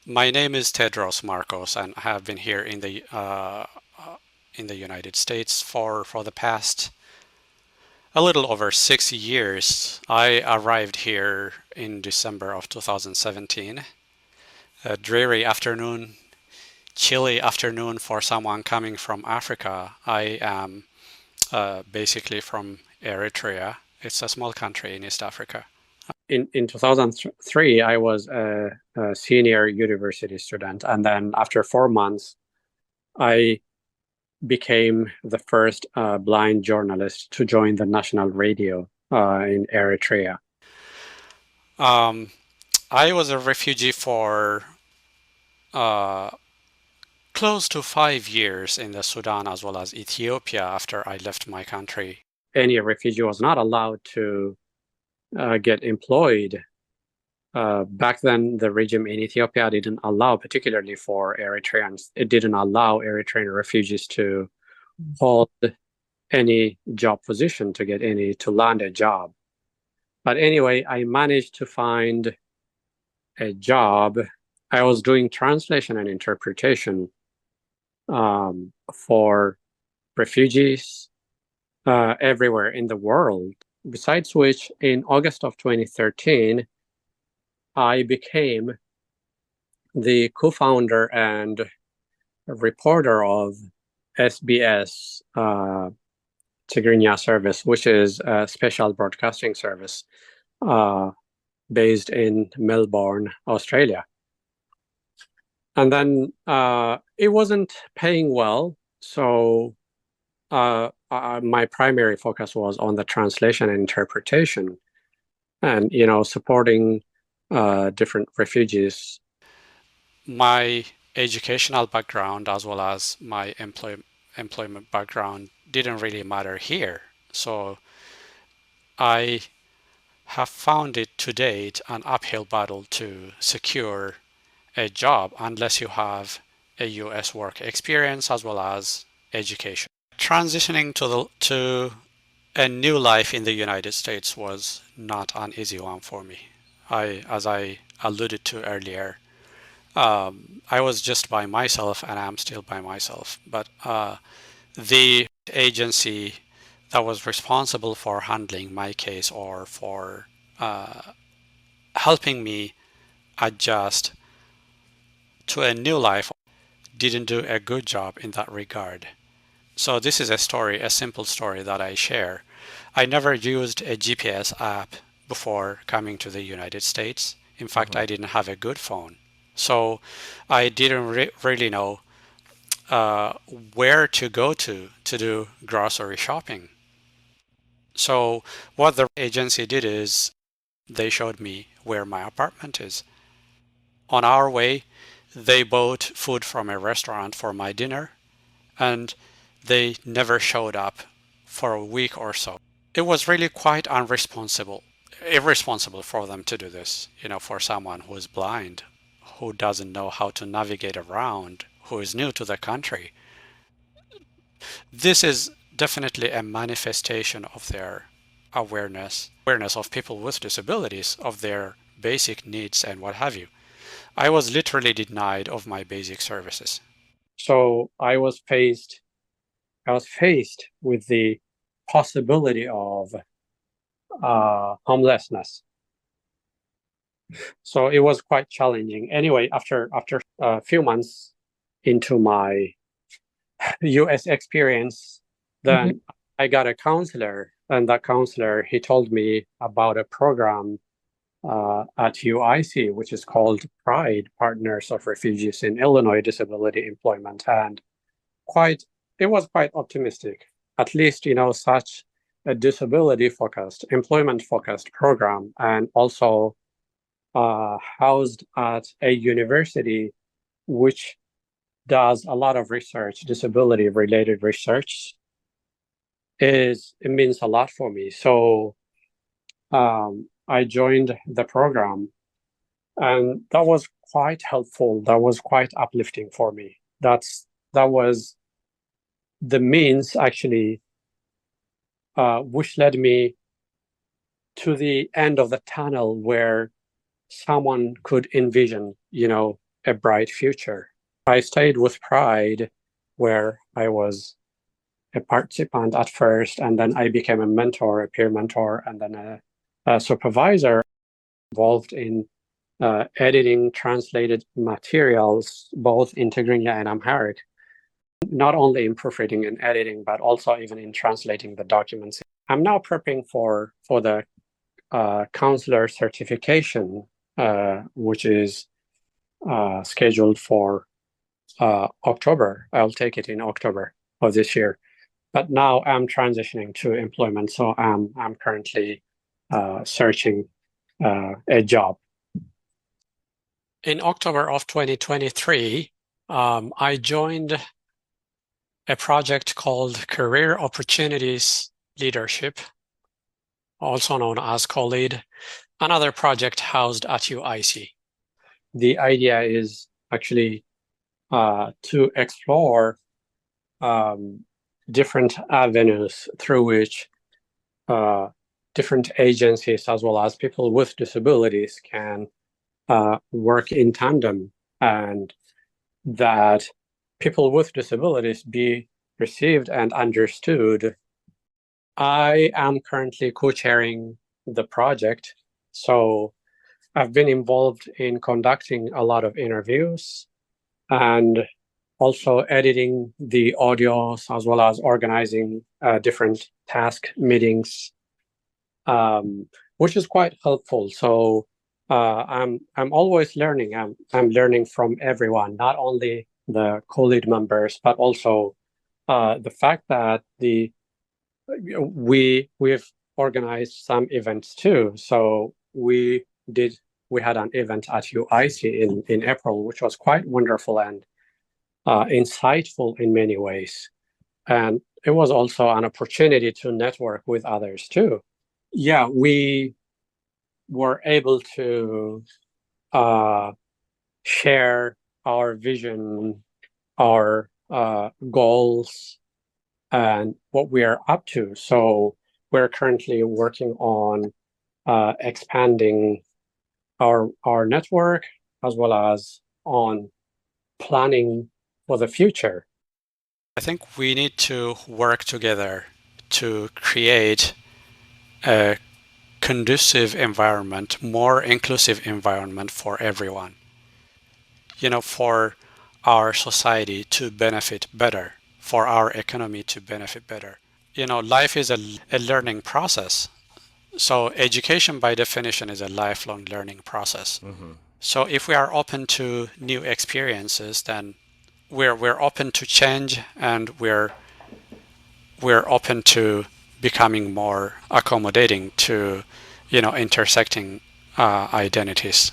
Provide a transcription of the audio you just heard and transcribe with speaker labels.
Speaker 1: My name is Tedros Marcos, and I have been here in the United States for the past a little over 6 years. I arrived here in December of 2017. A dreary afternoon, chilly afternoon for someone coming from Africa. I am basically from Eritrea. It's a small country in East Africa. In 2003, I was a senior university student, and then after 4 months, I became the first blind journalist to join the national radio in Eritrea. Um, I was a refugee for uh, close to 5 years in the Sudan as well as Ethiopia after I left my country. Any refugee was not allowed to get employed. Back then, the regime in Ethiopia didn't allow, particularly for Eritreans, it didn't allow Eritrean refugees to hold any job position to land a job. But anyway, I managed to find a job. I was doing translation and interpretation for refugees everywhere in the world. Besides which, in August of 2013, I became the co-founder and reporter of SBS Tigrinya service, which is a special broadcasting service based in Melbourne, Australia. And then it wasn't paying well, so my primary focus was on the translation and interpretation, and supporting different refugees. My educational background as well as my employment background didn't really matter here, so I have found it to date an uphill battle to secure a job unless you have a US work experience as well as education. Transitioning to a new life in the United States was not an easy one for me. As I alluded to earlier, I was just by myself and I'm still by myself. But the agency that was responsible for handling my case or for uh, helping me adjust to a new life didn't do a good job in that regard. So this is a simple story that I share. I never used a GPS app before coming to the United States. In fact, I didn't have a good phone. So I didn't really know uh, where to go to do grocery shopping. So what the agency did is they showed me where my apartment is. On our way, they bought food from a restaurant for my dinner, and they never showed up for a week or so. It was really quite irresponsible for them to do this, for someone who is blind, who doesn't know how to navigate around, who is new to the country. This is definitely a manifestation of their awareness of people with disabilities, of their basic needs and what have you. I was literally denied of my basic services. So I was faced with the possibility of homelessness. So it was quite challenging. Anyway, after a few months into my US experience, then I got a counselor, and that counselor he told me about a program at UIC, which is called Pride Partners of Refugees in Illinois Disability Employment, and quite it was quite optimistic. At least such a disability focused, employment focused program, and also housed at a university which does a lot of research, disability related research, it means a lot for me. So I joined the program, and that was quite helpful. That was quite uplifting for me. That was the means actually, which led me to the end of the tunnel where someone could envision, a bright future. I stayed with Pride, where I was a participant at first, and then I became a mentor, a peer mentor, and then a supervisor involved in editing translated materials, both in Tigrinya and Amharic, not only in proofreading and editing, but also even in translating the documents. I'm now prepping for the counselor certification, which is scheduled for October. I'll take it in October of this year. But now I'm transitioning to employment, so I'm currently searching a job. In October of 2023, I joined a project called Career Opportunities Leadership, also known as CoLead, another project housed at UIC. The idea is actually to explore different avenues through which different agencies as well as people with disabilities can work in tandem, and that people with disabilities be received and understood. I am currently co-chairing the project, so I've been involved in conducting a lot of interviews and also editing the audios as well as organizing different task meetings, which is quite helpful. So I'm always learning. I'm learning from everyone, not only the co-lead members, but also the fact that we've organized some events too. So we had an event at UIC in April, which was quite wonderful and insightful in many ways. And it was also an opportunity to network with others too. Yeah, we were able to share our vision, our goals, and what we are up to. So we're currently working on expanding our network as well as on planning for the future. I think we need to work together to create a conducive environment, more inclusive environment for everyone. For our society to benefit better, for our economy to benefit better. Life is a learning process. So education by definition is a lifelong learning process. Mm-hmm. So if we are open to new experiences, then we're open to change, and we're open to becoming more accommodating to intersecting identities.